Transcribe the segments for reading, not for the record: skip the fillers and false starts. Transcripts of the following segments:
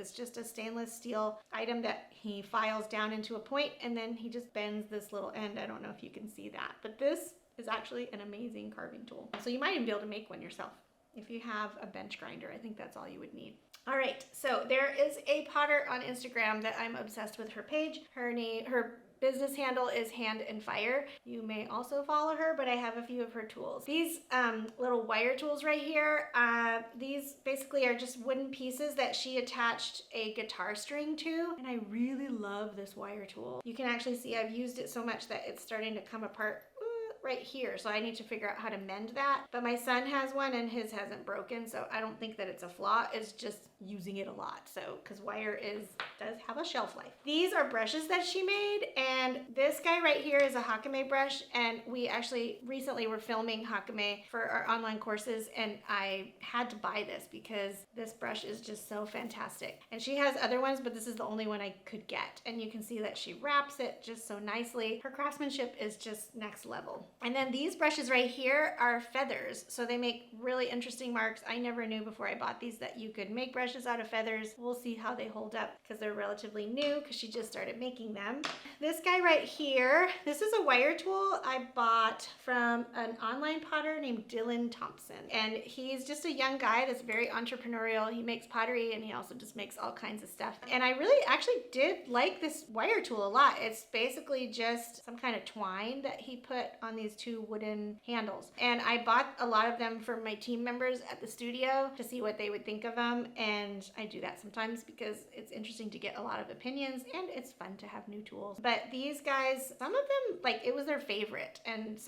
It's just a stainless steel item that he files down into a point, and then he just bends this little end. I don't know if you can see that, but this is actually an amazing carving tool. So you might even be able to make one yourself. If you have a bench grinder, I think that's all you would need. All right, so there is a potter on Instagram that I'm obsessed with her page. Her business handle is Hand and Fire. You may also follow her, but I have a few of her tools. These little wire tools right here, these basically are just wooden pieces that she attached a guitar string to, and I really love this wire tool. You can actually see I've used it so much that it's starting to come apart right here, so I need to figure out how to mend that. But my son has one and his hasn't broken, so I don't think that it's a flaw. It's just using it a lot. So because wire does have a shelf life. These are brushes that she made, and this guy right here is a Hakame brush, and we actually recently were filming Hakame for our online courses, and I had to buy this because this brush is just so fantastic. And she has other ones, but this is the only one I could get, and you can see that she wraps it just so nicely. Her craftsmanship is just next level. And then these brushes right here are feathers, so they make really interesting marks. I never knew before I bought these that you could make brushes out of feathers. We'll see how they hold up because they're relatively new because she just started making them. This guy right here, this is a wire tool I bought from an online potter named Dylan Thompson, and he's just a young guy that's very entrepreneurial. He makes pottery and he also just makes all kinds of stuff. And I really actually did like this wire tool a lot. It's basically just some kind of twine that he put on these two wooden handles. And I bought a lot of them for my team members at the studio to see what they would think of them. And I do that sometimes because it's interesting to get a lot of opinions and it's fun to have new tools. But these guys, some of them, like, it was their favorite. And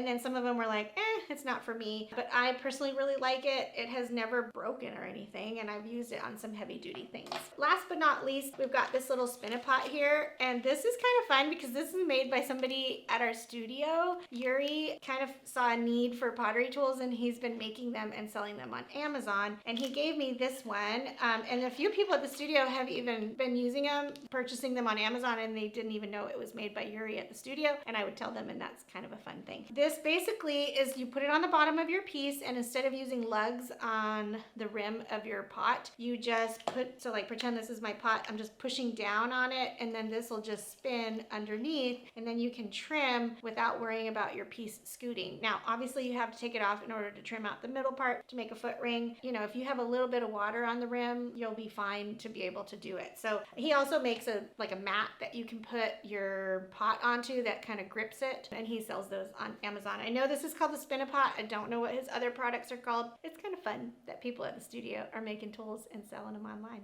then some of them were like, it's not for me. But I personally really like it. It has never broken or anything, and I've used it on some heavy duty things. Last but not least, we've got this little spin-a-pot here. And this is kind of fun because this is made by somebody at our studio. Yuri kind of saw a need for pottery tools, and he's been making them and selling them on Amazon. And he gave me this one. And a few people at the studio have even been using them, purchasing them on Amazon, and they didn't even know it was made by Yuri at the studio. And I would tell them, and that's kind of a fun thing. This basically is you put it on the bottom of your piece, and instead of using lugs on the rim of your pot, you just pretend this is my pot. I'm just pushing down on it, and then this will just spin underneath, and then you can trim without worrying about your piece scooting. Now, obviously you have to take it off in order to trim out the middle part to make a foot ring. You know, if you have a little bit of water on the rim, you'll be fine to be able to do it. So he also makes a mat that you can put your pot onto that kind of grips it, and he sells those on Amazon. I know this is called the Spin-a-Pot. I don't know what his other products are called. It's kind of fun that people at the studio are making tools and selling them online.